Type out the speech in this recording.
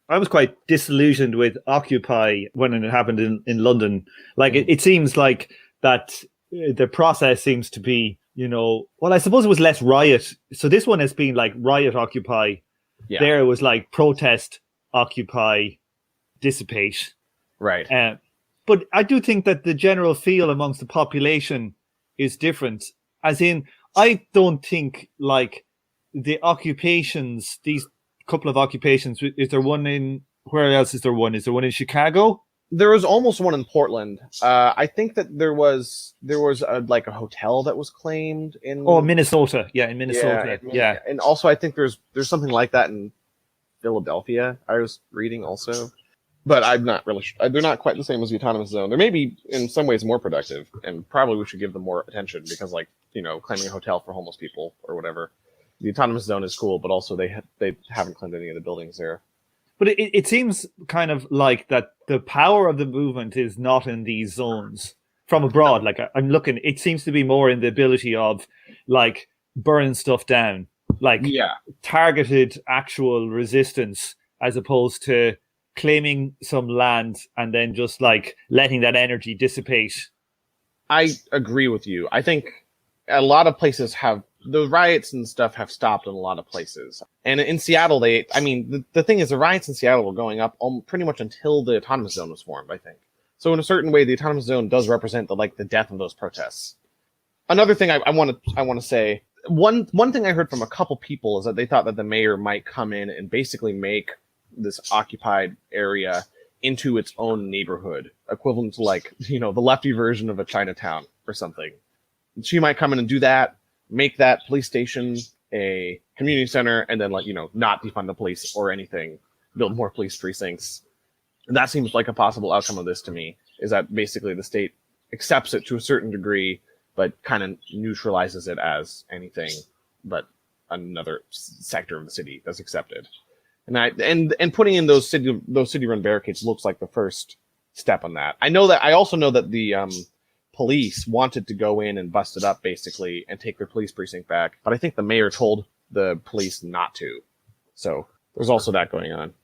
I was quite disillusioned with Occupy when it happened in London. Like it seems like that the process seems to be, well, I suppose it was less riot. So this one has been like riot, occupy. Yeah. There it was like protest, occupy, dissipate. Right. But I do think that the general feel amongst the population is different. As in, I don't think like the occupations, these couple of occupations, is there one in, where else is there one? Is there one in Chicago? There was almost one in Portland. I think that there was like a hotel that was claimed in. Oh, Minnesota. Yeah, in Minnesota. Yeah. And also I think there's something like that in Philadelphia. I was reading also, but I'm not really sure. They're not quite the same as the autonomous zone. They may be in some ways more productive, and probably we should give them more attention because, like, claiming a hotel for homeless people or whatever. The autonomous zone is cool, but also they haven't claimed any of the buildings there. But it seems kind of like that the power of the movement is not in these zones from abroad. Like I'm looking, it seems to be more in the ability of like burning stuff down, like targeted actual resistance as opposed to claiming some land and then just like letting that energy dissipate. I agree with you. I think a lot of places have the riots and stuff have stopped in a lot of places. And in Seattle, the thing is the riots in Seattle were going up pretty much until the autonomous zone was formed, I think. So in a certain way, the autonomous zone does represent the death of those protests. Another thing I want to say, one thing I heard from a couple people is that they thought that the mayor might come in and basically make this occupied area into its own neighborhood, equivalent to the lefty version of a Chinatown or something. She might come in and do that, make that police station a community center, and then not defund the police or anything, build more police precincts. And that seems like a possible outcome of this to me, is that basically the state accepts it to a certain degree, but kind of neutralizes it as anything but another sector of the city that's accepted. And putting in those city-run barricades looks like the first step on that. I also know that the police wanted to go in and bust it up basically and take their police precinct back, but I think the mayor told the police not to. So there's also that going on.